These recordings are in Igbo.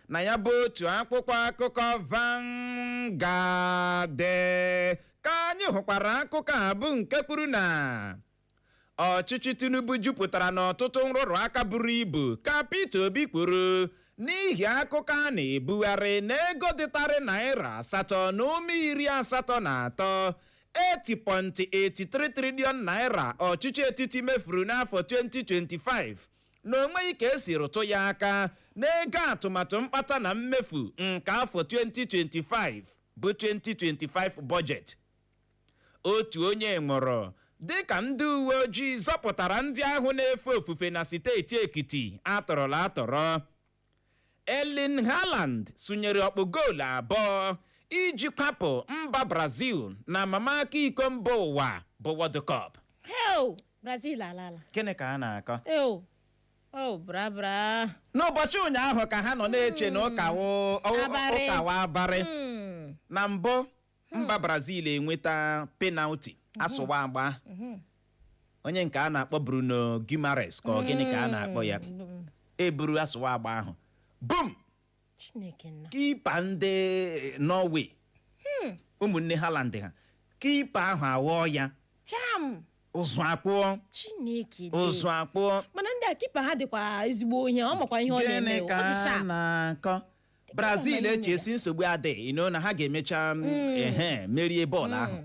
na ya bụ otu akwụkwọ akụkọ Vanguard ka anyị hụkwara akụkọ a bụ nke kwuru na ọchịchị Tinubu jupụtara n'ọtụtụ nrụrụ aka buru ibu ka Peter Obi kwuru n'ihi akụkọ a na-ebugharị n'ego dịtarị naira 883 8.83 trillion naira ọchịchị etiti mefuru n'afọ 2025 na onweghị ka esi rụtụ ya aka n'ego atụmatụ mkpata na mmefu nke afọ 2025 bụ 2025 budget. Otu onye nwụrụ dịka ndị uwe ojii zọpụtara ndị ahụ na-efe ofufe na steeti Ekiti atọrọla atọrọ. Erling Haaland sụnyere ọkpụ goolu 2 iji kwapụ mba Brazil na mamaka iko mba ụwa bụ World Cup. Brazil alala. Gịnị ka a na-akọ? Bra. N'ụbọchị ụnyaahụ ka ha nọ na-eche na ụkawa abarị. Na mbụ mba Brazil enweta penalty asụwa agba. Onye nke a na-akpọ Bruno Guimaraes ka ọ gịnị ka a na-akpọ ya eburu asụwa agba ahụ. Boom! Kipa ndị Norway ụmụnne Haaland ha kipa ahụ awọ ya ụzụ akpụọ mana ndị a kipa ha dịkwa ezigbo ihe ọ makwa ihe ọ na-eme. Gịnị ka a na-akọ? Brazil echesi nsogbu adịghị na ha ga-emecha merie bọọlụ ahụ.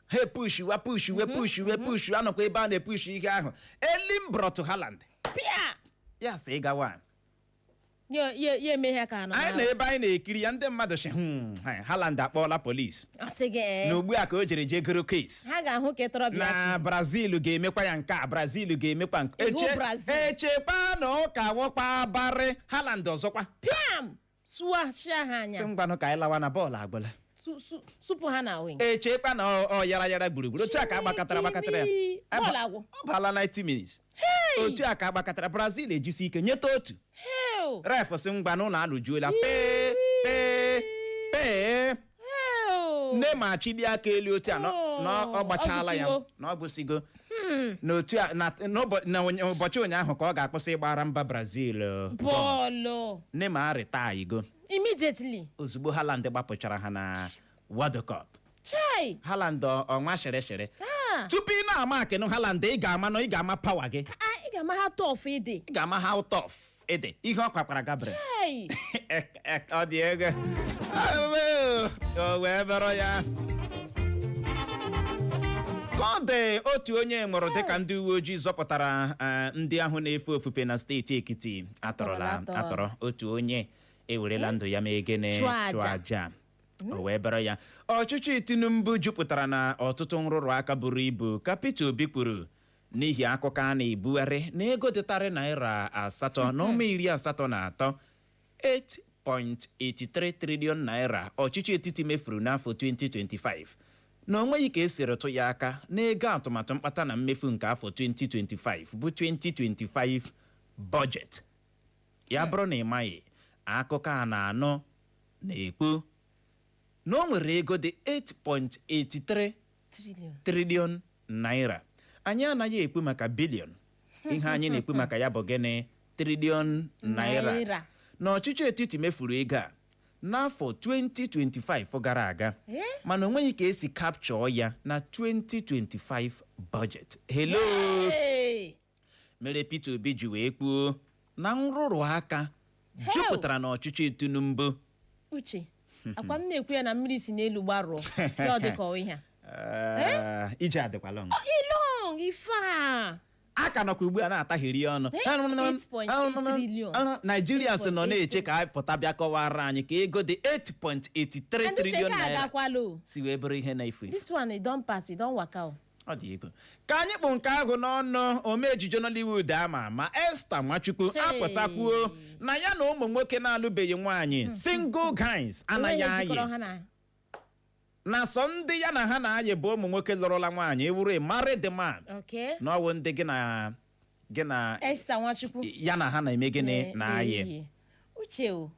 Ha pushiwe anọkwa ebe a na-epushi ihe ahụ. Elimbrot Haaland ya sị gawa ya eme ha ka anyị na ebe anyị na-ekiri ya ndị mmadụ shi Haaland akpọọla polisi na ugbu a ka o jere goro case ha ga-ahụ ka tọrọ na Brazil ga-emekwa ya nke a Brazil ga-emekwa nke echekwa na ụka wọkpa abarị Haaland ọzọkwa sụachia ha anya si ngwanụ ka anyị lawa na bọọlụ agbala supu ha na wing echekwa na ọ yara gburugburu otu a ka agbakọtara ya ọ bala 90 minutes otu a ka agbakọtara Brazil ejisi ike nyeta otu ref si ngwanụ na alụjuola pee nne ma chili aka elu otu a na ọ gbachala ya na ọ bụsigo n'ụbọchị ụnyaahụ ka ọ ga-akwụsị ịgbara mba Brazil bọọlụ nne ma arịta igo immediately ozugbo Haaland gbapụchara ha na World Cup. Haaland ọnwa shịrị tupu ị na-ama akịnụ Haaland ị ga-ama pawa gị, ị ga-ama ha tough ịdị, ị ga-ama ha tough ịdị ihe ọ kwakwara Gabriel ọ dị ego o wee bụrụ ya ka ọ dị otu onye nwụrụ dịka ndị uwe ojii zọpụtara ndị ahụ na-efe ofufe na steeti Ekiti atọrọ otu onye ewerela ndụ ya ma egene chụọ aja o wee bịara ya. Ọchịchị Tinubu jupụtara na ọtụtụ nrụrụ aka buru ibu ka Peter Obi kwuru n'ihi akụkọ a na-ebugharị na ego dịtarị naira 883 8.83 trillion naira ọchịchị etiti mefuru n'afọ 2025 na onweghị ka esi rụtụ ya aka n'ego atụmatụ mkpata na mmefu nke afọ 2025 bụ 2025 budget. Ya bụrụ na ị maghị, akụkọ a na-anọ na-ekwu na o nwere ego dị 8.83 trillion naira. Anyị anaghị ekwu maka bilion, ihe anyị na-ekwu maka ya bụ gịnị trillion naira. Na ọchịchị etiti mefuru ego a n'afọ 2025 gara aga, mana onweghị ka esi capture ya na 2025 budget. Hello, mere Peter Obi ji wee kwuo na nrụrụ aka jupụtara n'ọchịchị Tinubu. Uche, akwa m na-ekwu ya na mmiri si n'elu gbarụọ ya ọ dịka ihe a. Ije adịkwala ọnụ. Ilong ifa. Aka nọkwa ugbu a na-ataghịrị ọnụ. Nigeria sị nọ na-eche ka anyị pụta bịa kọwara anyị ka ego dị 8.83 trillion naira si wee bụrụ ihe na-efu efu. This one don't pass, it don't work out. Ọ dị ego. Ka anyị kpụ nke ahụ n'ọnụ ome ejije Nollywood ama ma Esther Nwachukwu apụtakwuo na ya na ụmụ nwoke na-alụbeghị nwaanyị single guys anaghị ayị na sọ ndị ya na ha na-ayị bụ ụmụ nwoke lụrụla nwaanyị ewuru married man na ọwụ ndị gị na Esther Nwachukwu ya na ha na-eme gịnị na-ayị. Uche o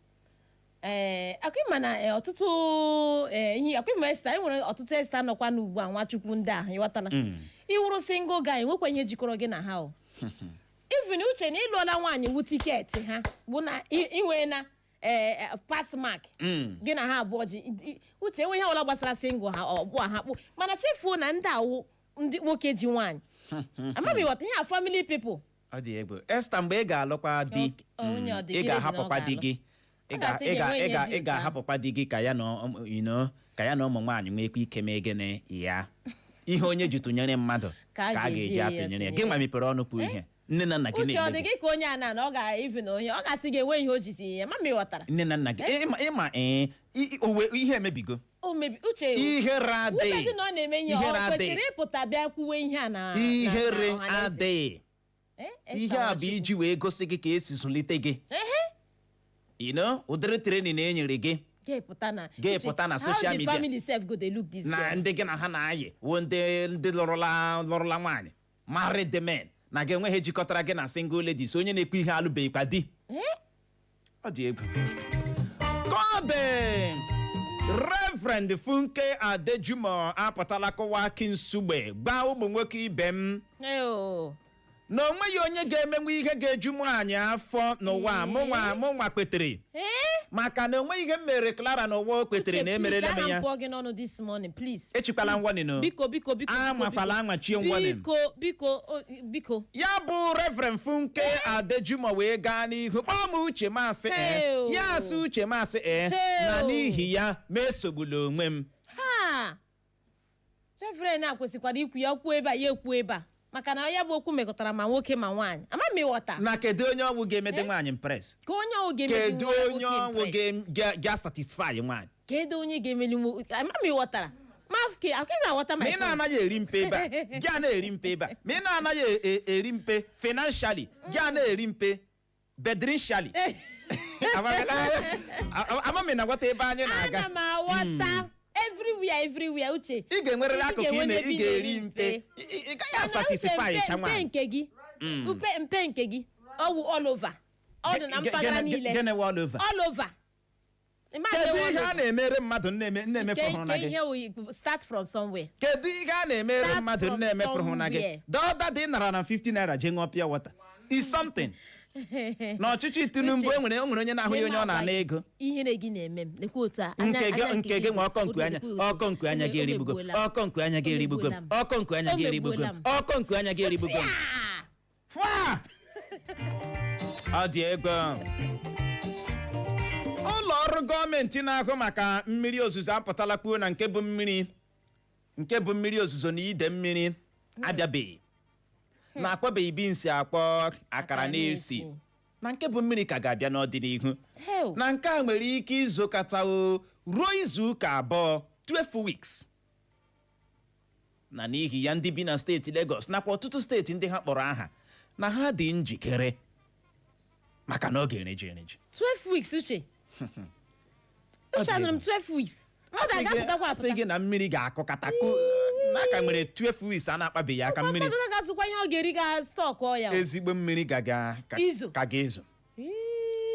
akwịma na ọtụtụ ihe akwịma Esther enwere ọtụtụ Esther nọkwa n'ugbu a Nwachukwu ndị ahụ ịghọtala iwuru single guy nwekwa ihe jikọrọ gị na ha o even uche na ịlụọla nwaanyị wu tiketi ha bụ na inwe na pass mark gị na ha abụọ ji uche enwe ihe ọla gbasara single ha ọgbụ ha kpụ mana chefuo na ndị awụ ndị nwoke ji nwaanyị amaghị ịghọta ihe a family people. Ọ dị egwu Esther, mgbe ị ga-alụkwa di ị ga-ahapụkwa di gị ị ga-ahapụkwa di gị ka ya na ụmụ nwaanyị nwekwa ike mee gịnị ya ihe onye ji tụnyere mmadụ ka a ga-eji atụnyere ya. Gị nwa mepere ọnụ pụ ihe nne na nna gị uche ọ dị gị ka onye a na ọ ga-evi na onye ọ ga-asị gị enwe ihe o jisi ya ma ịghọtara nne na nna gị ịma ihe emebigo uche ihere adịghị dị na ọ na-eme ihe ọ kwesịrị ịpụta bịa kwuwe ihe a na ihere adịghị ihe a bụ iji wee gosi gị ka esi zụlite gị ụdịrị trenin enyere gị ga-epụta na social media na ndị gị na ha na-ayị wo ndị lụrụla nwaanyị married the men na gị enweghị jikọtara gị na single ladies onye na-ekwu ihe alụbeghịkwa di. Ọ dị egwu kọbe Reverend Funke Adejumo apụtala kọwa Kinsugbe gba ụmụ nwoke ibe m na onweghị onye ga-emenwe ihe ga-eju nwaanyị afọ n'ụwa mụnwa kwetere maka na onweghị ihe m mere Clara n'ụwa o kwetere na emerele m ya. Echikwala ngwanino amakwala anwachie ngwanino biko ya bụ Reverend Funke Adejumo wee gaa n'ihu kpọọ m uche masị ya asị uche masị na n'ihi ya ma esogbula onwe m. Reverend akwesịkwara ikwu ya kwuo ebe a ya ekwuo ebe a maka na ya bụ okwu mekọtara ma nwoke ma nwaanyị ama m ịghọta na kedu onye ọgwụ ga-emede nwaanyị impress ka onye ọgwụ ga-emede kedu onye ọgwụ ga-satisfy nwaanyị kedu onye ga-emeli ama m ịghọtara mafke akịga aghọta ma ị na-anaghị eri mpe ebe a gị a na-eri mpe ebe a ma ị na-anaghị eri mpe financially gị a na-eri mpe bedrinshally ama m na-agwata ebe anyị na-aga ana m aghọta everywhere uche ị ga-enwerịrị akụkụ ị ga-eri mpe ị gaghị asatisfy chanwa mpe nke gị ọwụ all over ọ dị na mpaghara niile all over kedu ihe a na-emere mmadụ na-emefụrụ na gị start from somewhere kedu ihe a na-emere mmadụ na-emefụrụ na gị dọda dị nara na 50 naira je ṅụọ pure water is something n'ọchịchị Tinubu enwere onye na-ahụ ya onye ọ na-ana ego ihere gị na-eme m lekwa otu a nke gị nwa ọkọ nku anya gị erigbugo ọkọ nku anya gị erigbugo ọkọ nku anya gị erigbugo ọkọ nku anya gị erigbugo ọ dị ego ụlọ ọrụ gọọmenti na-ahụ maka mmiri ozuzo apụtala kwuo na nke bụ mmiri ozuzo na ide mmiri abịabeghị na-akpọbeghị binsi akpọ akara na-esi na nke bụ mmiri ka ga-abịa n'ọdịnihu na nke a nwere ike izokọtawo ruo izu ụka abụọ 12 weeks na n'ihi ya ndị bi na steeti Lagos nakwa ọtụtụ steeti ndị ha kpọrọ aha na ha dị njikere maka na ọ ga-ereji 12 weeks uche anụrụ m 12 weeks asị gị na mmiri ga-akụkata n'aka nwere 12 weeks a na-akpabeghị aka mmiri ga-azụkwa ihe ọ ga-eri ga stọk ya ezigbo mmiri ka ga-ezo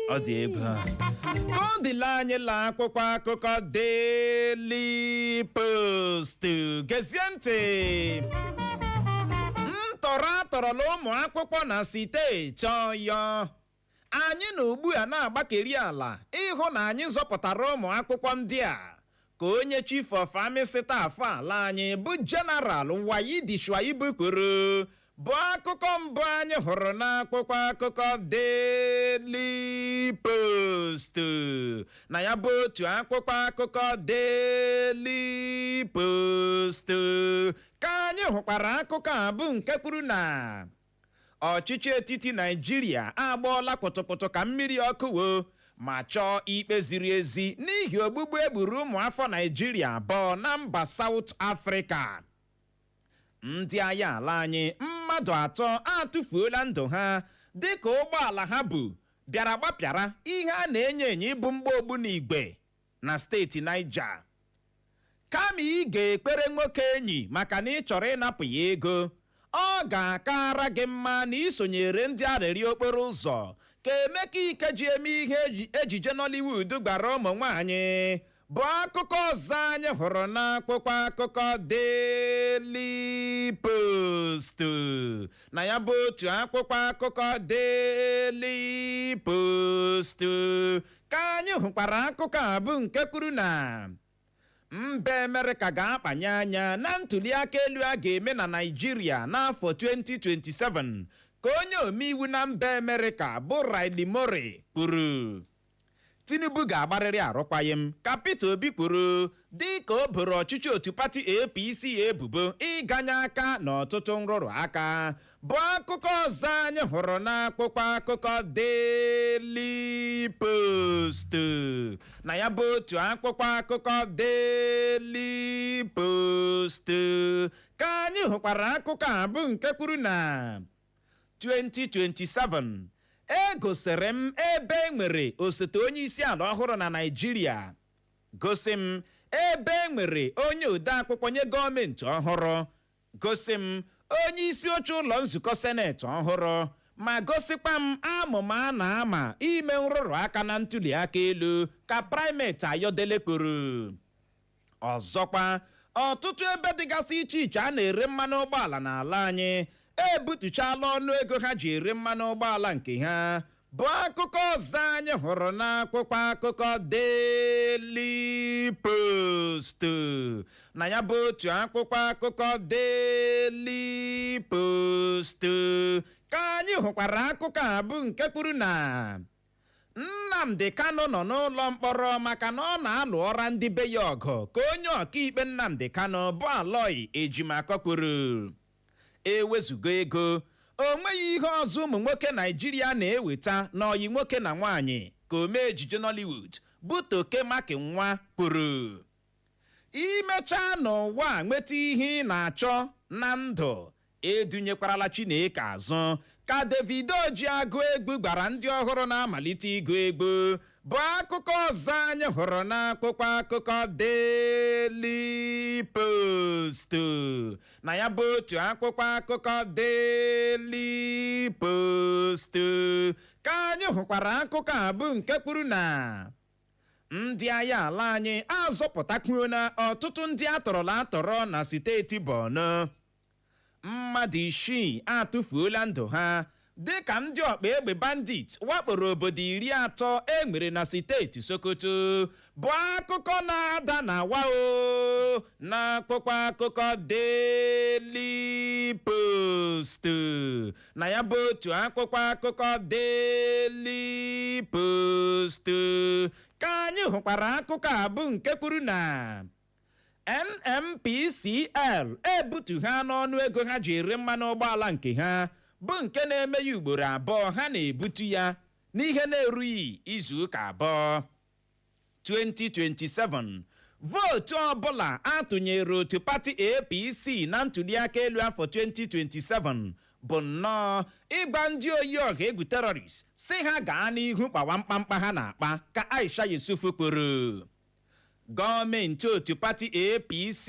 ọ dị ebe a ka ọ dịla anyị la akwụkwọ akụkọ Daily Post gezie ntị ntọrọ atọrọla ụmụ akwụkwọ na steeti Ọyọ anyị na ugbu a na-agbakeri ala ịhụ na anyị zọpụtara ụmụ akwụkwọ ndị a ka onye chief of army staff ala anyị bụ General Wayidi Shuaibu kwuru bụ akụkọ mbụ anyị hụrụ n'akwụkwọ akụkọ Daily Post na ya bụ otu akwụkwọ akụkọ Daily Post ka anyị hụkwara akụkọ a bụ nke kwuru na ọchịchị etiti Naịjirịa agbaọla pụtụpụtụ ka mmiri ọkụ woo ma chọọ ikpe ziri ezi n'ihi ogbugbu egburu ụmụafọ Naịjirịa abụọ na mba South Africa. Ndị agha ala anyị mmadụ atọ atụfuola ndụ ha dịka ụgbọala ha bụ bịara gbapịara ihe a na-enyo ịbụ mgbogbu n'igwe na steeti Niger. Kama ị ga-ekpere nwoke enyi maka na ị chọrọ ịnapụ ya ego, ọ ga-akara gị mma na isonyere ndị arịrị okporo ụzọ ka Emeka Ike ji eme ihe ejije Nollywood gbara ụmụ nwaanyị bụ akụkọ ọzọ anyị hụrụ n'akwụkwọ akụkọ Daily Post. na ya bụ otu akwụkwọ akụkọ Daily Post ka anyị hụkwara akụkọ a bụ nke kwuru na mba Amerịka ga-akpanye anya na ntụliaka elu a ga-eme na Naịjirịa n'afọ 2027 ka onye omeiwu na mba Amerịka bụ Riley Murray kwuru. Tinubu ga-agbarịrị arụkwaghịm ka Peter Obi kwuru dị ka o boro ọchịchị otu pati APC ebubo ịganye aka n'ọtụtụ nrụrụ aka bụ akụkọ ọzọ anyị hụrụ n'akwụkwọ akụkọ Daily Post. na ya bụ otu akwụkwọ akụkọ Daily Post ka anyị hụkwara akụkọ a bụ nke kwuru na 2027 egosiri m ebe enwere osote onye isi ala ọhụrụ na Naịjirịa, gosi m ebe enwere onye odeakwụkwọ nye gọọmenti ọhụrụ, gosi m onye isi oche ụlọ nzukọ seneti ọhụrụ, ma gosikwa m amụma a na-ama ime nrụrụ aka na ntụliaka elu ka Primate Ayodele kwuru. Ọzọkwa, ọtụtụ ebe dịgasị iche iche a na-ere mmanụ ụgbọala n'ala anyị ebutuchala ọnụ ego ha ji ere mmanụ ụgbọala nke ha bụ akụkọ ọzọ anyị hụrụ n'akwụkwọ akụkọ Daily Post. na ya bụ otu akwụkwọ akụkọ Daily Post ka anyị hụkwara akụkọ a bụ nke kwuru na Nnamdi Kanu nọ n'ụlọ mkpọrọ maka na ọ na-alụ ọra ndị be ya ọgụ ka onye ọkaikpe Nnamdi Kanu bụ Aloy Ejimakor kwuru. Ewezugo ego, o nweghị ihe ọzọ ụmụ nwoke Naịjirịa na-eweta n'ọyị nwoke na nwaanyị ka omee ejije Nollywood bụ Toke Makinwa kwuru. Imechaa n'ụwa nweta ihe ị na-achọ na ndụ edunyekwarala Chineke azụ ka Davido ji agụ egwu gbara ndị ọhụrụ na-amalite ịgụ egwu bụ akụkọ ọzọ anyị hụrụ n'akwụkwọ akụkọ Daily Post. na ya bụ otu akwụkwọ akụkọ Daily Post ka anyị hụkwara akụkọ a bụ nke kwuru na ndị agha ala anyị azọpụtakwuo na ọtụtụ ndị atọrọla atọrọ na steeti Borno. Mmadụ 6 atụfuola ndụ ha dịka ndị ọkpa egbe bandit wakporo obodo 30 enwere na steeti Sokoto bụ akụkọ na-ada na wao na akwụkwọ akụkọ Daily Post. na ya bụ otu akwụkwọ akụkọ Daily Post ka anyị hụkwara akụkọ a bụ nke kwuru na NNPCL ebutu ha n'ọnụ ego ha ji ere mmanụ ụgbọala nke ha bụ nke na-eme ya ugboro abụọ ha na-ebutu ya n'ihe na-erughị izu ụka abụọ. 2027 vootu ọbụla atụnyere otu pati APC na ntụliaka elu afọ 2027 bụ nnọọ ịgba ndị oyi ọha egwu terọrist si ha gaa n'ihu kpawa mkpamkpa ha na-akpa ka Aisha Yusufu kwuru. Gọọmenti otu pati APC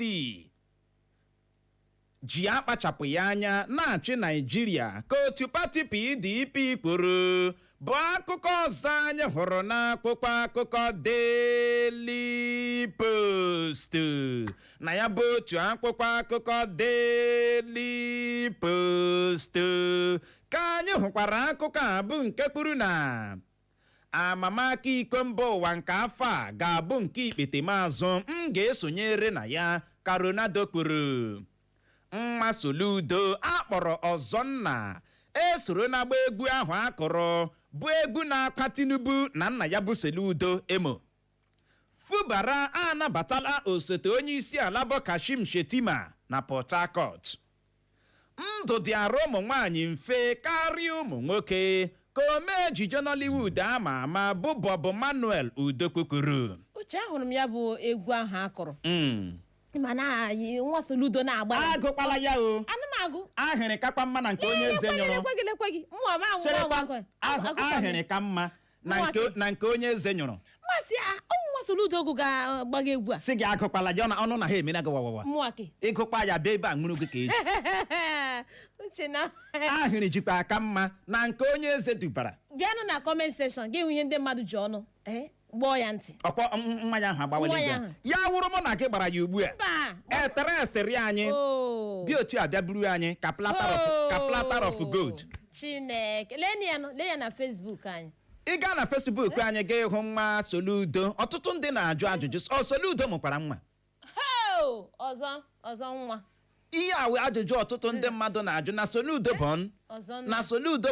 ji akpachapụghị anya na-achị Naịjirịa ka otu pati PDP kwuru bụ akụkọ ọzọ anyị hụrụ n'akwụkwọ akụkọ Daily Post. na ya bụ otu akwụkwọ akụkọ Daily Post ka anyị hụkwara akụkọ a bụ nke kwuru na amamaka iko mba ụwa nke afọ a ga-abụ nke ikpetemazụ m ga-esonyere na ya ka Ronaldo kwuru. Nwa Soludo akpọrọ Ọzọnna esoro n'agba egwu ahụ akụrụ bụ egwu na-akpa Tinubu na nna ya bụ Soludo emo. Fubara anabatala osote onye isi ala bụ Kashim Shettima na Port Harcourt. Ndụ dị arụ ụmụ nwaanyị mfe karịa ụmụ nwoke ka omee ejije Nollywood ama ama bụ Bob Manuel Udokwu kwuru. Uche ahụrụ m ya bụ egwu ahụ akụrụ. Mana nwa Soludo na-agba ya. Agụkwala ya o. Ana m agụ. Ahịrị kakwa mma na nke onye eze nyụrụ. Ekweghị. Ahịrị ka mma na nke onye eze nyụrụ. Masị nwa Soludo ogu ga-agbaga egwu a. Sị gị agụkwala ya ọnụ na ha emena gị wawawa. Mwaki. Ịgụkwa ya bịa ebe a ṅụrụ gị ka eji. Uche na. Ahịrị jikwa aka mma na nke onye eze dubara. Bịanụ na comment section gị hụ ihe ndị mmadụ ji ọnụ. gbọọ ya ntị ọkwa mmanya ahụ agbawala igwe ya wụrụ mụ na gị gbara ya ugbu a eteresịrị anyị bi otu a bịa buru anyị ka platter of gold. Chineke lee ya na Facebook anyị. Ị gaa na Facebook anyị ga-ịhụ nwa Soludo. Ọtụtụ ndị na-ajụ ajụjụ Soludo mụkwara nwa ọzọ nwa. Ihe awe ajụjụ ọtụtụ ndị mmadụ na-ajụ na Soludo bon na Soludo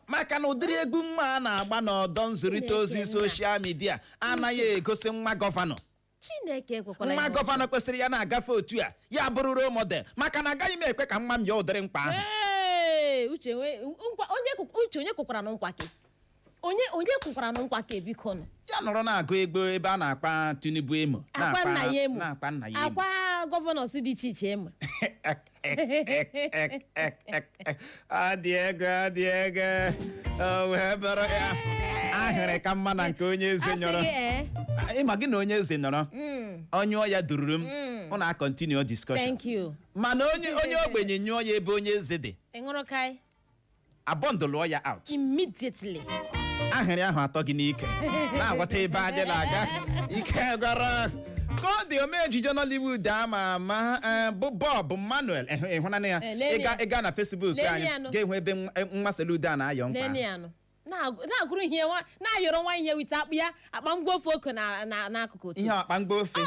maka na ụdịrị egwu mma a na-agba n'ọdọ nzirịta ozi soshal midia anaghị egosi nwa gọvanọ. Chineke ekwekwala nwa gọvanọ kwesịrị ya na-agafe otu a ya bụrụ role model maka na agaghị m ekwe ka nwa m ya ụdịrị mkpa ahụ. Uche onye kwukwara na nkwa ke onye kwukwara na nkwa ke biko nọ ya nọrọ na-agụ egbo ebe a na-akpa Tinubu emo akwa nna ya emo akwa gọvanọ si dị iche iche emo. adị ego wee bụrụ ya ahịrị ka mma na nke onye eze nyọrọ. Ịma gị na onye eze nọrọ onye ya dururu m ọ na-continue discussion. Thank you. Mana onye ogbenye nyụọ ya ebe onye eze dị abọndụlụọ ya out immediately. Ahịrị ahụ atọ gị n'ike na-agwata ebe anyị na-aga ike gwara ka ọ dị ome ejije Nollywood ama bụ Bob Manuel ịhụnanya ya ịga na Facebook anyị ga-ehụ ebe nwa Soludo a na-ayọ nkwa na-agụrụ ihe na-ayọrọ nwa ihe wite akpụ ya akpa mgbofe oko n'akụkụ otu ihe akpa mgbofe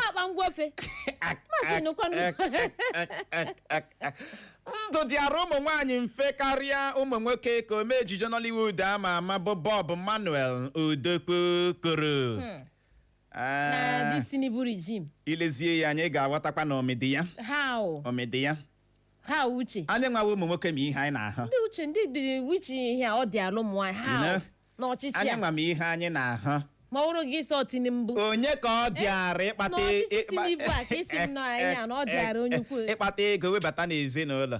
ndụ dị arụ ụmụ nwaanyị mfe karịa ụmụ nwoke ka ome ejije Nollywood ama bụ Bob Manuel Odokpokoro na Disney bụ regime. Ilezie ya anyị ga-aghọtakwa na omedi ya ha uche anyị nwawa ụmụ nwoke ma ihe anyị na-ahụ ndị uche ndị dị wichi ihe ọ dị alụ ụmụ nwaanyị ha n'ọchịchị anyị nwa ma ihe anyị na-ahụ ma ọrụ gị sọ Tinubu onye ka ọ dịara ịkpata ego webata n'ezinụlọ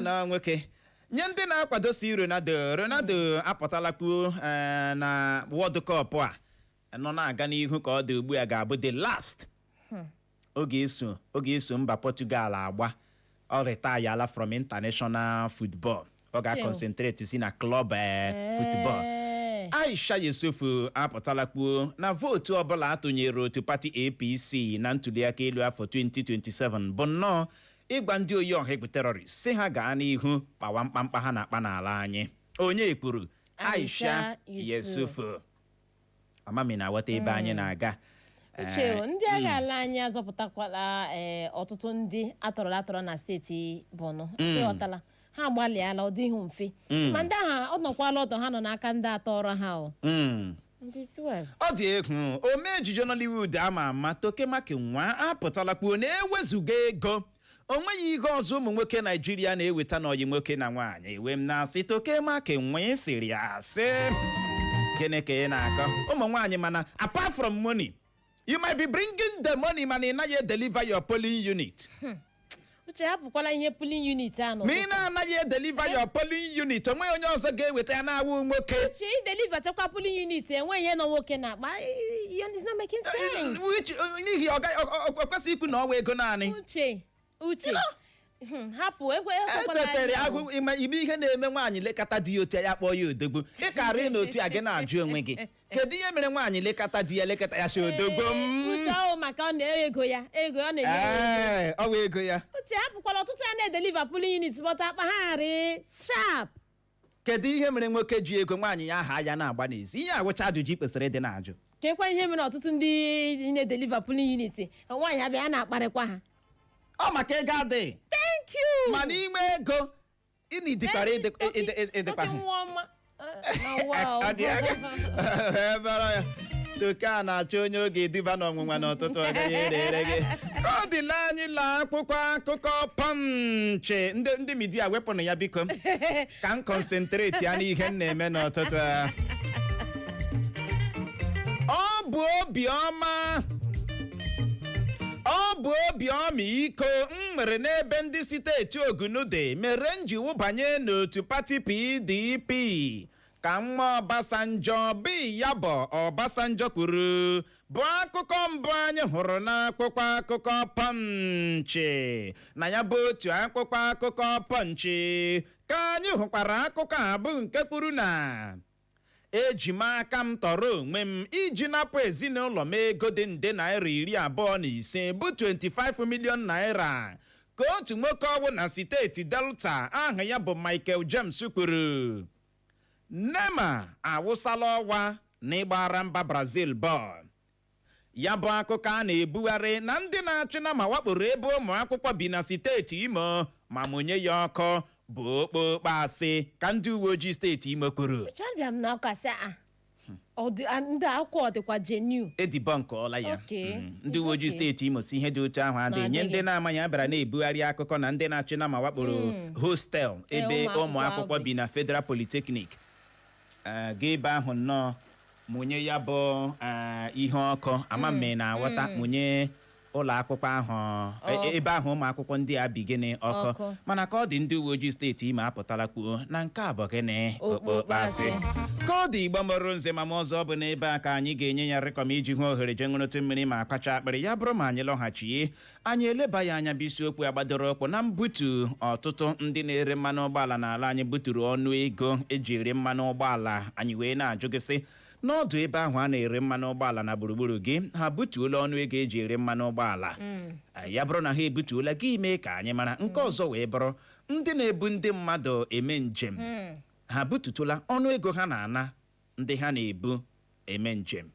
na nwoke nye ndị na-akwadosi Ronaldo apụtalakpuo na World Cup a nọ na-aga n'ihu ka ọ dị ugbu a ga-abụ the last oge eso mba Portugal agba ọ retayala from international football ọ ga-concentrate si na club football. Aisha Yusufu apụtalakpuo na vootu ọbụla atụnyere otu pati APC na ntuliaka elu afọ 2027 bụ nnọọ ịgwa ndị oyi ọha egwu terrorist si ha gaa n'ihu kpawa mkpamkpa ha na-akpa n'ala anyị. Onye kwuru Aisha Yusufu amami na-aghọta ebe anyị na-aga. Uche ndị agha ala anyị azọpụtakwala ọtụtụ ndị atọrọ na steeti Borno ọtala ha agbalịala ọ dịghị mfe ma ndị ahụ ọ nọkwala ọdọ ha nọ n'aka ndị atọrọ ha ọ dị egwu ome ejije Nollywood ama Tokemaki nwa apụtalakpuo na-ewezuga ego o nweghị ihe ọzọ ụmụ nwoke Naijiria na-eweta n'ọyị nwoke na nwaanyị ewe m na-asị Tokemaki nwa siri asị gịnị ka ị na-akọ ụmụ nwaanyị mana apart from money you might be bringing the money mana ị naghị deliver your polling unit. Uche hapụkwala ihe polling unit a ma ị na-anaghị deliver your polling unit onweghị onye ọzọ ga-eweta ya na-awụ nwoke. Uche deliver chakwa polling unit enweghị ihe nọ nwoke na-akpa it's not making sense. N'ihi ọ kwesịghị ikwu na ọwa ego naanị. Uche hapụ ekwesịrị agụ ibe ihe na-eme nwaanyị lekọta di ya otu ya kpọọ ya odogbo ịkarị na otu a gị na-ajụ onwe gị kedu ihe mere nwaanyị lekọta di ya lekọta ya shi odogbo Uche ahụ maka ọ na-ego ya ọ na-enye ọ wee ego ya. Uche hapụkwala ọtụtụ ya na-edeliver polling unit bọta akpagharị sharp. Kedu ihe mere nwoke ji ego nwaanyị ya aha ya na-agba n'ezi ihe agwụcha ajụjụ kwesịrị ịdị na-ajụ kekwa ihe mere ọtụtụ ndị na-edeliver polling unit nwaanyị abịa ya na-akparịkwa ha ọ maka ego adịghị. Thank you. Mana ime ego ịnị dịkara ịdịkwa ya Toke a na-achọ onye oge eduba n'ọnwụnwa n'ụtụtụ ọ gaghị ere gị ọ dịla anyị la akwụkwọ akụkọ Punch ndị midia wepụnụ ya biko ka m concentrate ya n'ihe m na-eme n'ụtụtụ a. Ọ bụ obiọma iko m nwere n'ebe ndị steeti Ogunude mere njiwu banye n'otu pati PDP ka nwa Obasanjo bi ya bụ Obasanjo kwuru bụ akụkọ mbụ anyị hụrụ n'akwụkwọ akụkọ Punch na ya bụ otu akwụkwọ akụkọ Punch ka anyị hụkwara akụkọ abụ nke kwuru na eji m aka m tọrọ onwe m iji napụ ezinụlọ m ego dị nde naira 25 bụ 25 million naira ka otu nwoke ọwụ na steeti Delta aha ya bụ Michael James kwuru. Nema awụsala ọwa na ịgbara mba Brazil bọọlụ. Ya bụ akụkọ a na-ebugharị na ndị na-achị na ma wakporo ebe ụmụ akwụkwọ bi na steeti Imo ma mụnye ya ọkụ bụ okpokpo asị ka ndị uwe ojii steeti Imo kwuru. Ndị akwụkwọ dịkwa jeniu Edibọnkọọla ya. Ndị uwe ojii steeti Imo si ihe dị otu ahụ adịghị nye ndị na-amaghị abịara na-ebugharị akụkọ na ndị na-achị na ma wakporo hostel ebe ụmụ akwụkwọ bi na Federal Polytechnic ga ebe ahụ nnọọ mụnye ya bụ ihe ọkụ ama mme na-aghọta mụnye ụlọ akwụkwọ ahụ ebe ahụ ụmụ akwụkwọ ndị a bi gịnị ọkụ mana ka ọ dị ndị uwe ojii steeti Imo apụtala kwuo na nke a bụ gịnị okpokpo asị. Ka ọ dị Igbo mụrụ nze ma ọzọ bụ n'ebe a ka anyị ga-enye ya rịkọm iji hụ ohere jee ṅụrụtụ mmiri ma kpacha akpịrị ya bụrụ ma anyị lọghachie anyị eleba ya anya bụ isiokwu ya gbadoro ọkpụ na Mbutu. Ọtụtụ ndị na-ere mmanụ ụgbọala n'ala anyị buturu ọnụ ego eji ere mmanụ ụgbọala anyị wee na-ajụ gị sị n'ọdụ ebe ahụ a na-ere mmanụ ụgbọala na gburugburu gị ha butuola ọnụ ego eji ere mmanụ ụgbọala ya bụrụ na ha ebutuola gị mee ka anyị mara nke ọzọ wee bụrụ ndị na-ebu ndị mmadụ eme njem ha bututula ọnụ ego ha na-ana ndị ha na-ebu eme njem.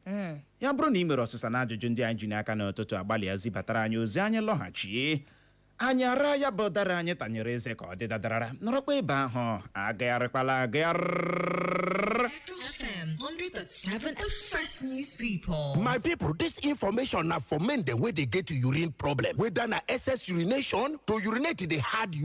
Ya bụrụ na ị mere ọsịsa na ajụjụ ndị anyị ji n'aka n'ụtụtụ agbalịa zibatara anyị ozi anyị lọghachie anyị ara ya bụ dara anyị tanyere eze ka ọ dị dadarara nọrọkwa ebe ahụ agagharịkwala agagharị. FM 100.7 the fresh news people. My people, this information now for men the way they get urine problem. Whether na excess urination to urinate they hard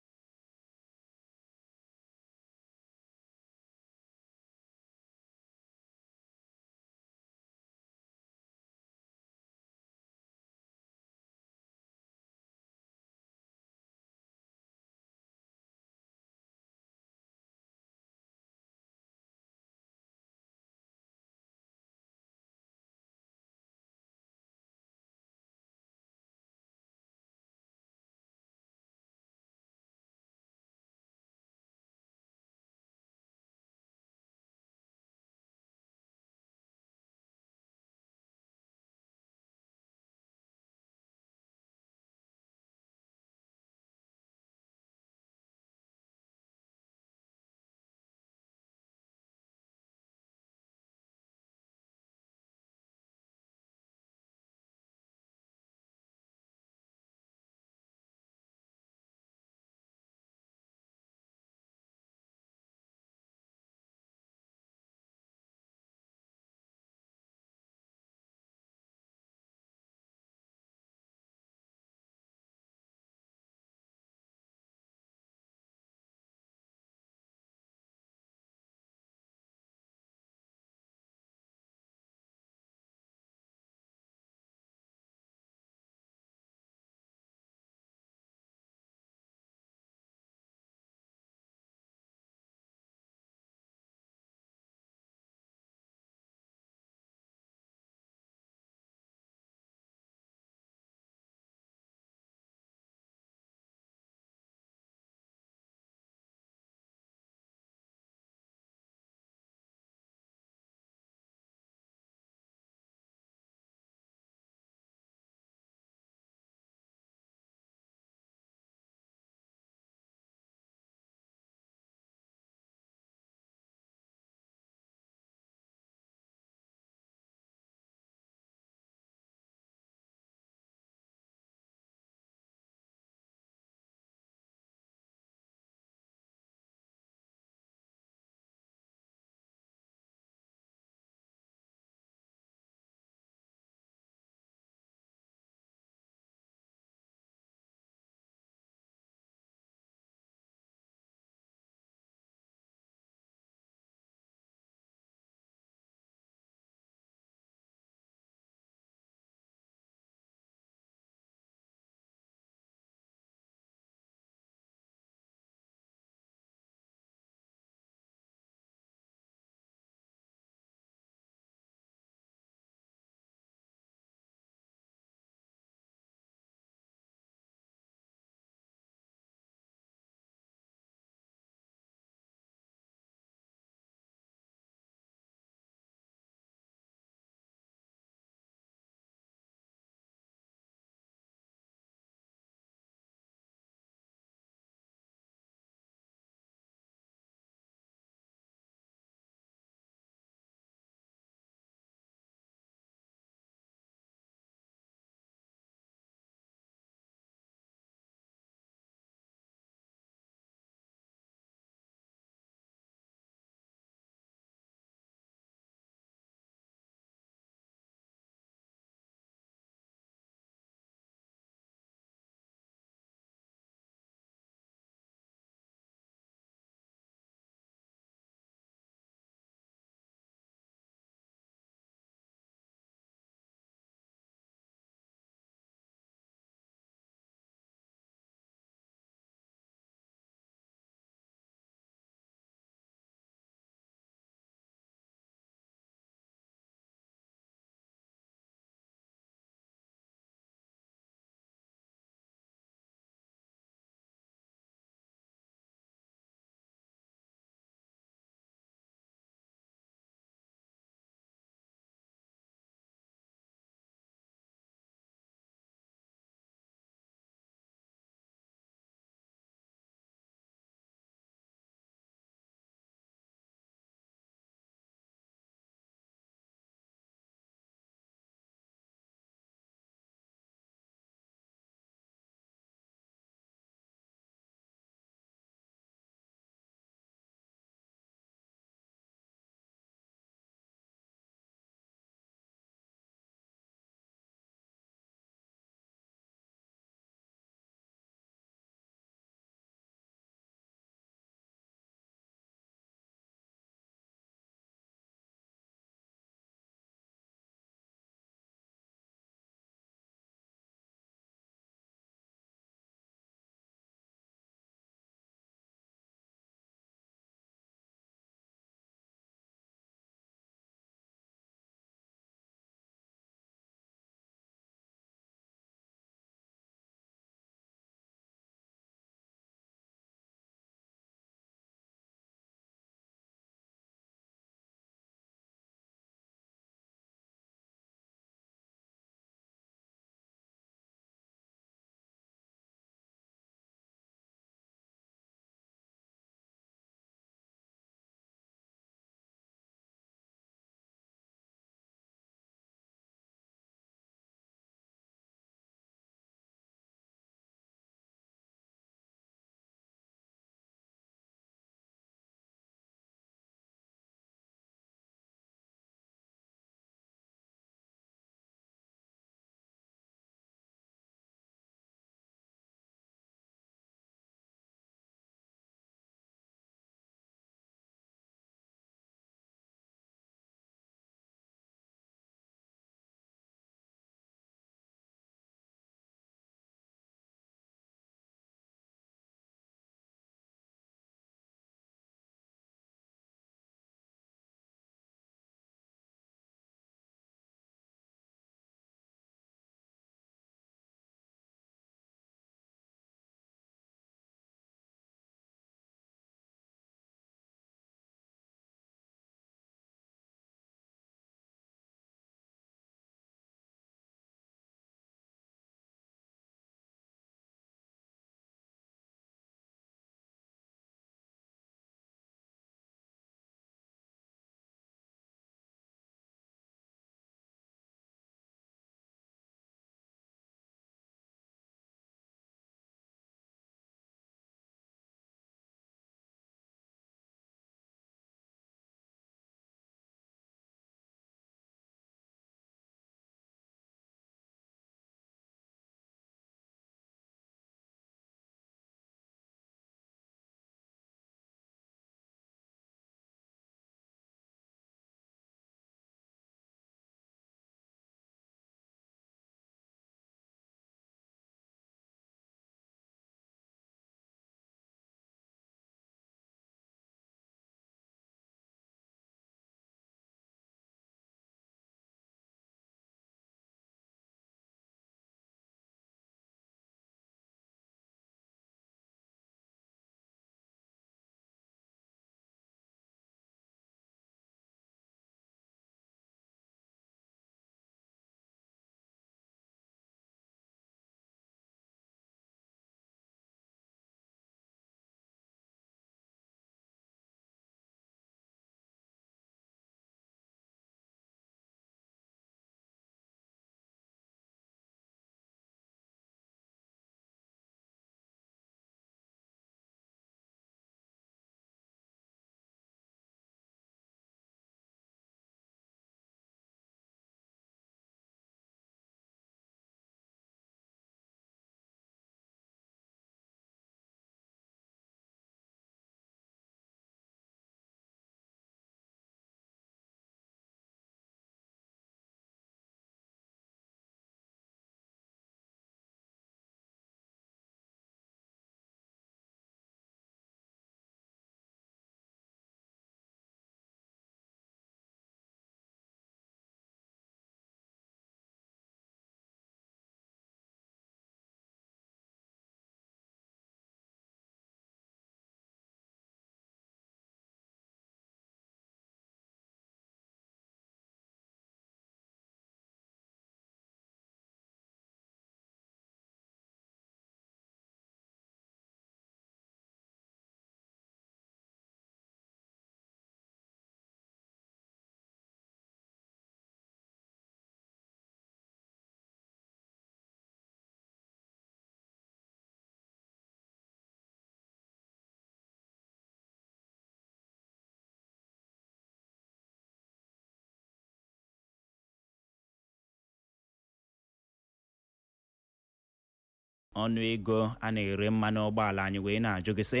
ọnụego a na-ere mmanụ ụgbọala anyị wee na-ajụ gị sị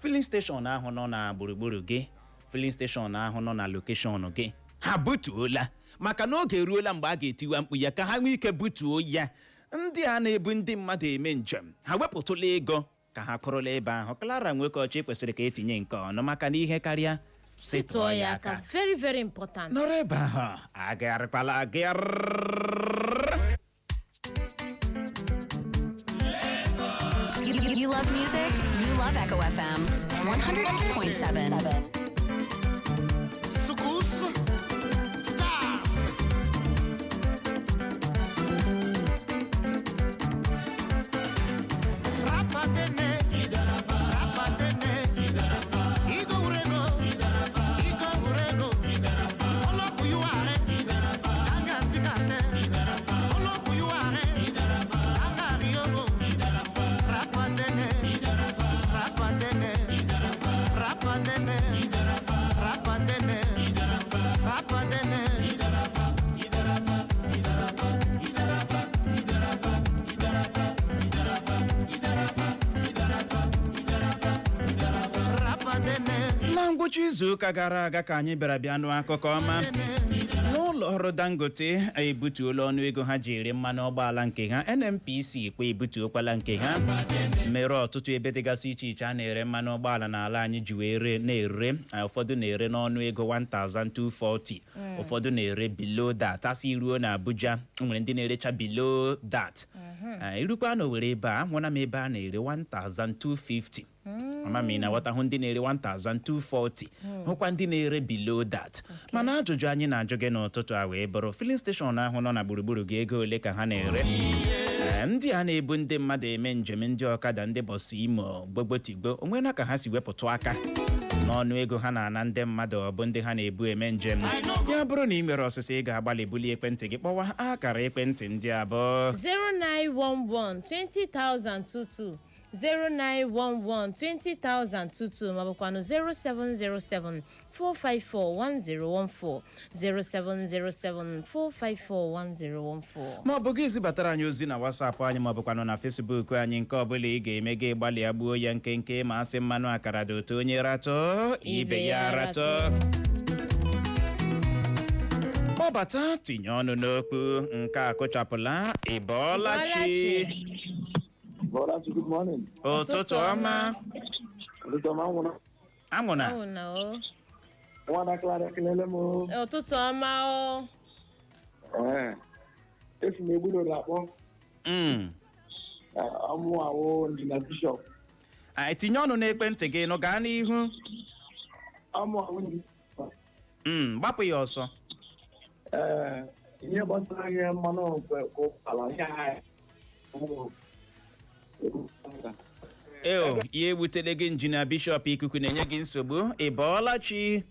filling station ahụ nọ na gburugburu gị filling station ahụ nọ na location gị ha butuola maka na oge eruola mgbe a ga-etiwa mkpu ya ka ha nwee ike butuo ya ndị a na-ebu ndị mmadụ eme njem ha wepụtụla ego ka ha kụrụla ebe ahụ Clara Nwekochi kwesịrị ka etinye nke ọnụ maka na ihe karịa sitụọ ya aka very very important nọrọ ebe ahụ agagharịkwala You love music? You love Echo FM 100.7. na ngwụcha izu ụka gara aga ka anyị bịa nụ akụkọ ọma n'ụlọ ọrụ Dangote ebutuola ọnụego ha ji ere mmanụ ụgbọala nke ha NNPC kwa ebutuokwala nke ha mere ọtụtụ ebe dịgasị iche iche a na-ere mmanụ ụgbọala n'ala anyị ji wee na-ere ụfọdụ na-ere n'ọnụego 1240 ụfọdụ na-ere below that asị ruo na Abuja nwere ndị na-erecha below that irukwa na Owerri ebe a nwụna m ebe a na-ere 1250 Mama na wata hụ ndị na-ere 1240 hụkwa ndị na-ere below that mana ajụjụ anyị na-ajụ gị n'ụtụtụ a wee bụrụ filling station ahụ nọ na gburugburu gị ego ole ka ha na-ere ndị a na-ebu ndị mmadụ eme njem ndị ọkada ndị bọsụ Imo gbogbotigbo onwena ka ha si wepụtụ aka n'ọnụ ego ha na-ana ndị mmadụ ọ bụ ndị ha na-ebu eme njem ya bụrụ na ị mere ọsịsọ ị ga-agbalị buli ekwentị gị kpọwa akara ekwentị ndị abụọ 0911 20,022 0911 20,022 maọbụkwanụ 0707 454 1014 0707 454 1014 maọbụ gị zibatara anyị ozi na WhatsApp anyị maọbụkwanụ na Facebook anyị nke ọbụla ị ga-eme gị gbalịa gbuo ya nkenke ma asị mmanụ akara dị otu onye ratọ ibe ya ratọ kpọbata tinye ọnụ n'okwu nke a kụchapụla ịbọọlachi Good morning. ụtụtụ ọma anwụna ụtụtụ ọma o esi m egbudo akpọ ọmụawụ Injinia Bishop tinye ọnụ n'ekwentị gị nụ gaa n'ihu gbapụ ya ọsọ ihe gbasara ihe mmanụ ala ihe egbutere gị Injinia Bishop ikuku na-enye gị nsogbu ịbọọlachi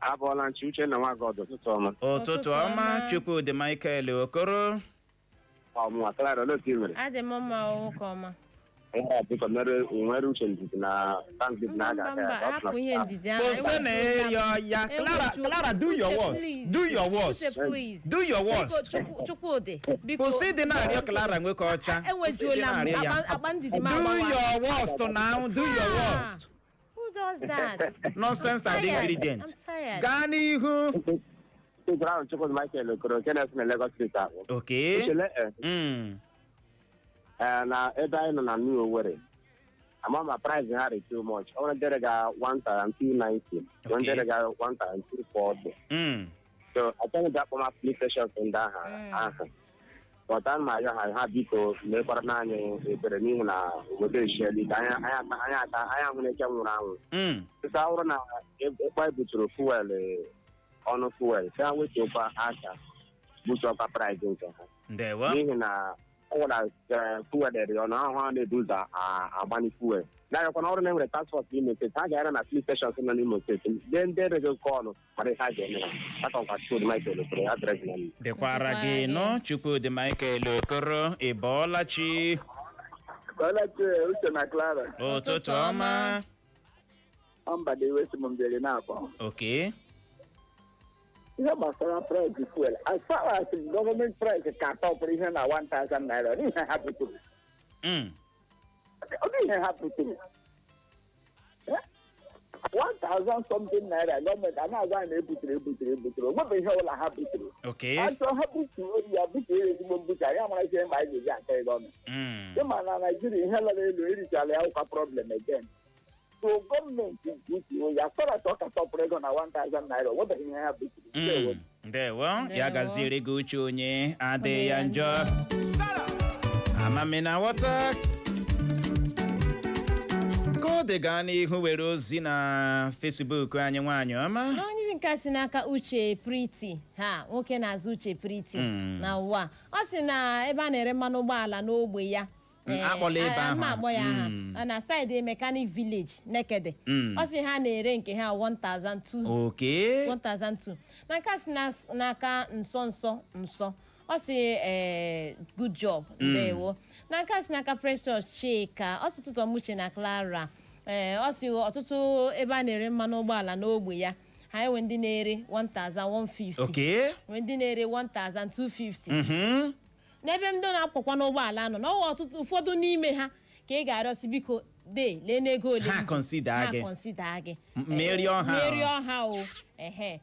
abọọla nchi uche na nwa God ụtụtụ ọma ụtụtụ ọma Chukwudị Michael Okoro ọmụma Clara otu i mere adị m mma nwoke ọma biko nwere uche ndidi na tangid na aga hapụ ihe ndidi ahụ kwụsị na ịrịọ ya Clara do your worst do your worst Chukwudị biko kwụsị dị na-arịọ Clara Nwekocha enwejuola m agba ndidi m do your worst now do your worst who does that nonsense and ingredient I'm tired. gaa n'ihu ahụ Chukwudị Michael Okoro Kenneth na Lagos State ahụ okay na ebe anyị nọ na New Owerri ama ma price ha dị too much ọ nwere ga 1290 nwere ga 1240 so achọghị ga akpọ ma police station ndị ahụ pọta ma ya ha biko mekwara n'anyị ebere n'ihi na obodo esieli ka anyị ahụ na-eche nwụrụ anwụ site ọhụrụ na ịkpa buturu fuel ọnụ fuel si ha wetụkwa aka butuokwa price nke ha n'ihi na ọwụla fuel dị ọnụ ahụ ha na-ebu ụzọ agbanye fuel na-agakwa na ọrụ na-enwere task force n'Imo steeti ha ga-ara na filling stations nọ n'Imo steeti ndị rego kọọlụ mara ihe ha ga-eme ha akọkwa Chukwudị Michael Okoro adreesị na dịkwara gị nọ Chukwudị Michael Okoro ịbọọlachi uche na Clara ụtụtụ ọma mbada iwesi m mbere na-akpọ okay ihe gbasara price fuel as far as government price ka tọpụrụ ihe na 1,000 naira n'ihe ha bụtụrụ ọ dị ihe ha butere 1,000 something naira gọọmenti a na-agwa anyị na-ebutere onwebeghị ihe ọbụla ha butere achọ ha butuo ya butere ezigbo mbutu anyị amara ihe mgbe anyị ga-eji aka gọọmenti ịma na Naijiria ihe lara elu erichala ya ụka problem again so gọọmenti butuo ya sọrata ọ ka tọpụrụ ego na 1,000 naira onwebeghị ihe ha butere ndewo ya gaziere gị uche onye adịghị ya njọ amamina wọta ka ọ dị gaa n'ihu were ozi na Facebook anyị nwaanyị ọma onye nke si n'aka Uche Priti ha nwoke na-azụ Uche Priti na ụwa ọ sị na ebe a na-ere mmanụ ụgbọala n'ogbe ya akpọla ebe ahụ akpọ ya aha na side Mechanic Village Nekede ọ sị ha na-ere nke ha 1,200 na nke si n'aka nso ọ sị good job ndewo na nke si n'aka Precious Chika ọ sị ụtụtụ ọmụche na Clara ọ sị ọtụtụ ebe a na-ere mmanụ ụgbọala n'ogbe ya ha enwe ndị na-ere 1,150 nwee ndị na-ere 1,250 n'ebe ndị na-akwọkwa n'ụgbọala nọ n'ọwa ọtụtụ ụfọdụ n'ime ha ka ị ga-arịọsi biko de lee n'ego ole ha kọnsida gị merie ọha o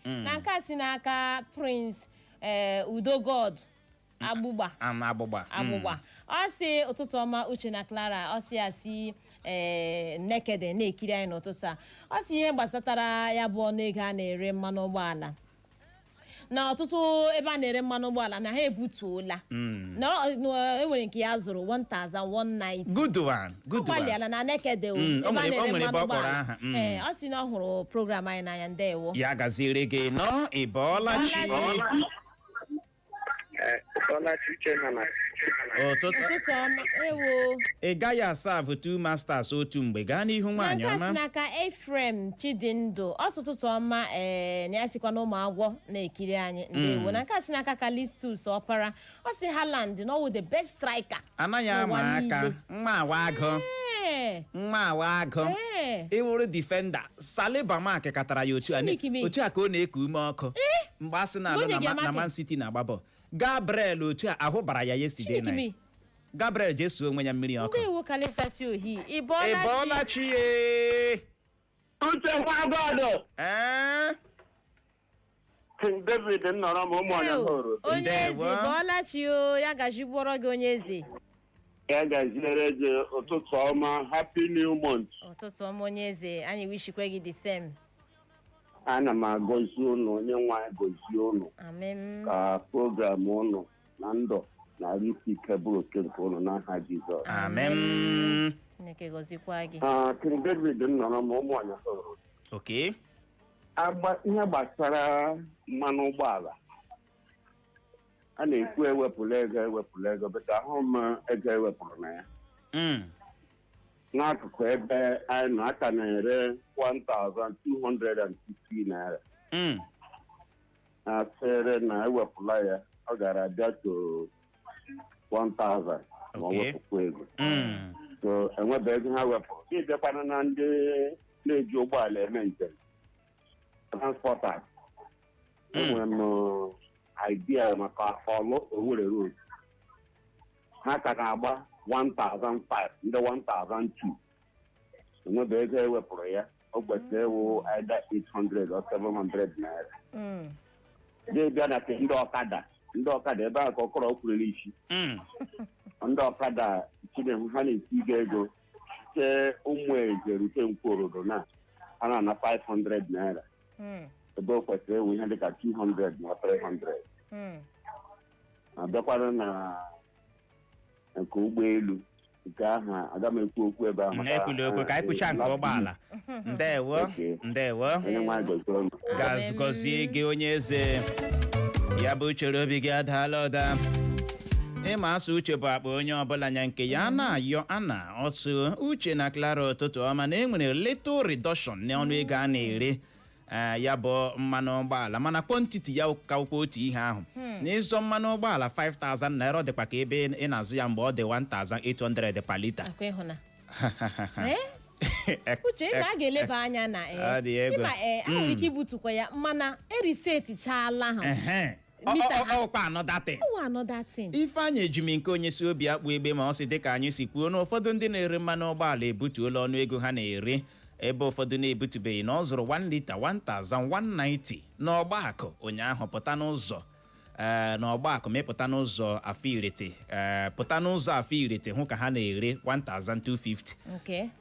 na nke a si n'aka Prince Udogod agbụgba ọ sị ụtụtụ ọma Uche na Clara ọ sị asị Nekede na-ekiri anyị n'ụtụtụ a ọ sị ihe gbasatara ya bụ ọnụego a na-ere mmanụ ụgbọala na ọtụtụ ebe a na-ere mmanụ ụgbọala na ha ebutuola na enwere nke ya zụrụ 1,190 gbalịala na Nekede ebe a na-ere mmanụ ụgbọala ọ sị na ọ hụrụ program anyị n'anya ndewo ya gaziere gị nọ ịbọọlachi ụtụtụ ọma ewo ị gaghị asavụ 2 masters otu mgbe gaa n'ihu nwaanyị ọma na nke n'aka Ephraim Chidindu ọtụtụ ọma na ya sikwa na ụmụ agwọ na-ekiri anyị ndewo na nke si n'aka Kalistus Ọpara ọ sị Haaland na ọ wụ the best striker anaghị ama aka mma awa agụ ịwụrụ defender Saliba Mark katara ya otu a ka ọ na-eku ume ọkụ mgbe a sị na Man City na-agba bọọlụ Gabriel otu a ahụ bara ya yesterday night Gabriel jesuo onwe ya mmiri ọkụ ndewo Kalistasi Ohi ịbọọlachi Uche Nwagodo King David nnọrọ m ụmụ onye hụrụ onye eze ịbọọlachi o ya gajigboro gị onye eze ya gaziere gị ụtụtụ ọma happy new month ụtụtụ ọma onye eze anyị wishikwe gị the same ana m agọzi ụnụ onye nwaanyị gọzie ụnụ ka program ụnụ na ndụ na ike bụ oke nke ụnụ n'aha Jizọs amen Chineke gọzikwa gị King David nnọrọ m ụmụ onye hụrụ ihe gbasara mmanụ ụgbọala a na-ekwu ewepụla ego beta ahụ m ego ewepụrụ na ya n'akụkụ ebe anyị nọ aka na-ere 1,250 naira asịrị na ewepụla ya ọ gara abịa to 1,000 ma ọ wepụkwa ego so enwebe ego ha wepụrụ ịbịakwana na ndị na-eji ụgbọala eme njem transporters enwere m idea maka ọlụ Owerri road ha ka na-agba 1,500 ndị 1,200 enwebe ego ewepụrụ ya o kwesịrị ewu either 800 or 700 naira bịa na ndị ọkada ebe ahụ ka ọkọrọ kwurere isi ndị ọkada chinehu ha na-eti ego chee ụmụ eze rute Nkworodo na ha na 500 naira ebe o kwesịrị ewu ihe dịka 200 na 300 abịakwara na nke ụgbọelu nke ahụ aga m ekwu okwu ebe ahụ ekwula okwu ka anyị kwụcha nke ụgbọala ndewo gọzie gị onye eze ya bụ chere obi gị adaala ụda ịma asụ uche bụ akpa onye ọbụla nya nke ya na-ayọ ọsụ Uche na Clara ụtụtụ ọma na enwere little reduction n'ọnụ ego a na-ere ya bụ mmanụ ụgbọala mana kwantiti ya ka ụkwa otu ihe ahụ n'ịzọ mmanụ ụgbọala 5,000 naira ọ dịkwa ka ebe ị na-azụ ya mgbe ọ dị 1,800 per liter Uche ịma a ga-eleba anya na ịma ahụrụ ike ibutukwa ya mana erisetichala ha mita ha ọkwa another thing. another thing. Ifeanyị ejimi nke onye si obi akpụ egbe ma ọ sị dịka anyị si kwuo na ụfọdụ ndị na-ere mmanụ ụgbọala ebutuola ọnụ ego ha na-ere ebe ụfọdụ na-ebutubeghị na ọ zụrụ 1 lita 1190 n'ọgbakọ ụnyaahụ pụta n'ụzọ n'ọgbakọ mepụta n'ụzọ Afirete pụta n'ụzọ Afirete hụ ka ha na-ere 1250.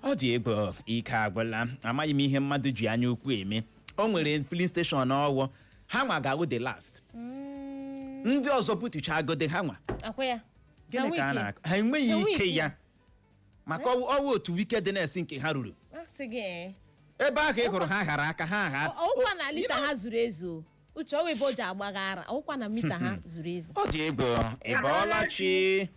Ọ dị egwu ike agwụla amaghị m ihe mmadụ ji anya ukwu eme. O nwere filling station ọwụ ha nwa ga-awụ the last ndị ọzọ butucha agode ha nwa gịnị ka a na-akọ ha enweghị ike ya maka ọwụ otu wickedness nke ha ruru ebe ahụ ị hụrụ ha ghara aka ha ọwụkwa na lita ha zuru ezu uche ọwụ ebe o ji agbaghara ọwụkwa na mita ha zuru ezu. Ọ dị egwu ịbọọla chi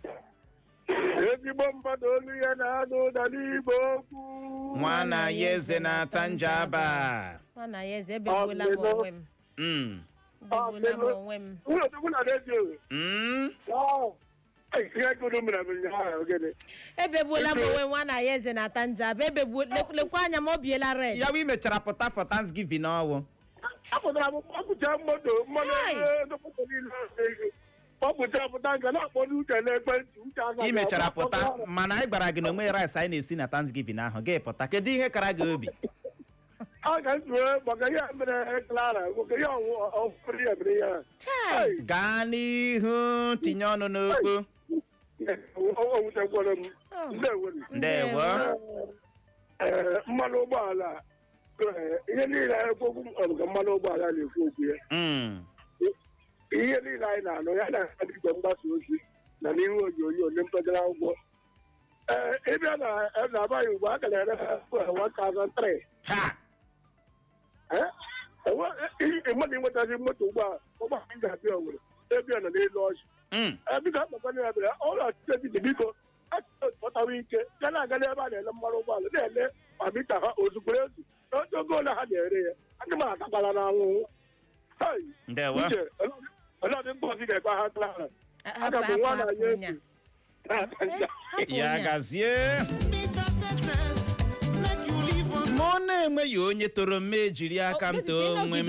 ezigbo mmadụ olu ya na-anụ ụda n'Igbo okwu nwana ya eze na-ata njaba nwana ya eze ebegbuola m onwe m ebegbuola m onwe m nwana ya eze na-ata njaba lekwa anya m obiela red ya wee mechara pụta for Thanksgiving n'ọwụ ị mechara pụta mana anyị gbara gị na onwe rice anyị na-esi na Thanksgiving ahụ gị pụta kedu ihe kara gị obi gaa n'ihu tinye ọnụ n'okwu ndewo mmanụ ụgbọala ihe niile ekwu ka mmanụ ụgbọala na-ekwu okwu ya ihe niile anyị na-anụ ya na igwe mgbasa ozi na n'ihu onyonyo ndị mpaghara akwụkwọ ịbịa na abaghị ugbo a ka na-ere 1003 mmadụ nwetazi moto ụgbọala m ga-abịa Owerri ebia na n'elu ọjị biko akpakwana ya bịara ọrụ ọchịchị etiti biko pụtawa ike ga na-aga n'ebe a na-ele mmanụ ụgbọala na-ele ma mita ha ozugboro ezu n'otu ogo ole ha na-ere ya aga m atakwala n'anwụ ọlọdị mkpọzi ga-ekwe ha klara aga m nwa na ya efu ya gazie ma ọ na-enweghị onye toro m ejiri aka m too onwe m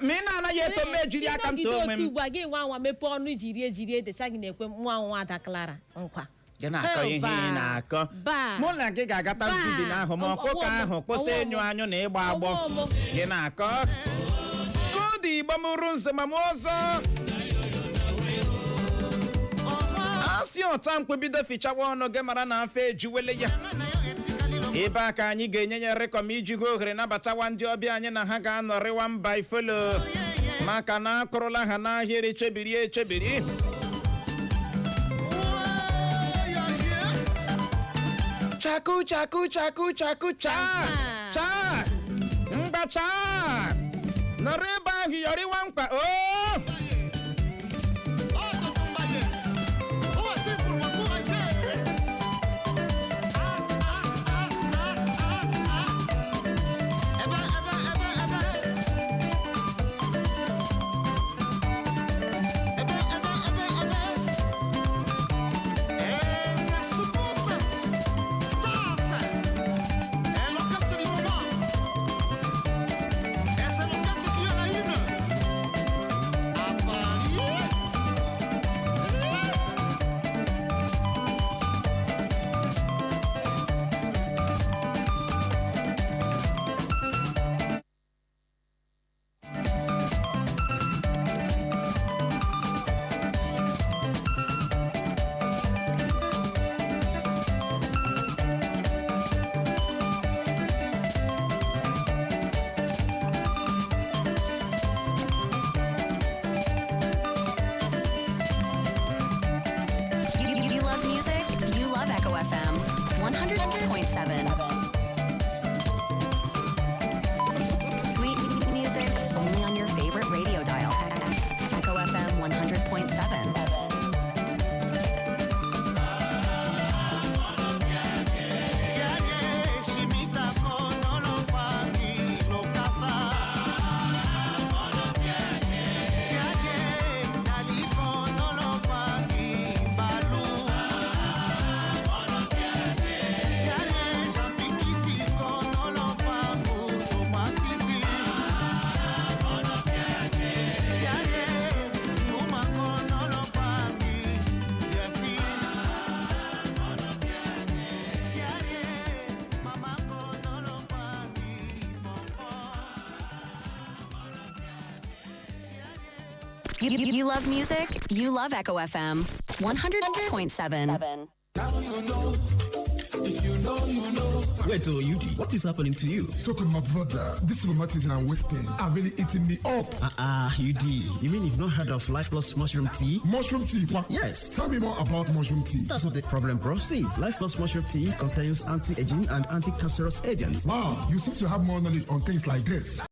ma ị na-anaghị eto m ejiri aka m too onwe m ugbu a gị nwa nwa mepee ọnụ ijiri edesa gị na-ekwe nwa nwa Ada Clara nkwa gị na-akọ ihe ị na-akọ mụ na gị ga-aga Thanksgiving ahụ ma ọkụkọ ahụ kwụsị ịnyụ anyụ na ịgba agbọ gị na-akọ ụdị Igbo mụrụ nze ma m ọzọ asị ọta mkpebido fichawa ọnụ gị mara na afọ ejuwele ya ebe a ka anyị ga-enye ya rekọm iji hụ ohere nabatawa ndị ọbịa anyị na ha ga-anọrịwa mba ifolo maka na akụrụla ha n'ahịrị chebiri echebiri chaku chaku chaku chaku cha mgbacha nọrọ ebe ahụ yọrịwa mkpa You love music? You love Echo FM 100.7. Wait, UD, what is happening to you? So could my brother. This rheumatism and waist pain are really eating me up. UD, you mean you've not heard of Life Plus Mushroom Tea? Mushroom tea? What? Yes. Tell me more about mushroom tea. That's not the problem, bro. See, Life Plus Mushroom Tea contains anti-aging and anti-cancerous agents. Wow, you seem to have more knowledge on things like this.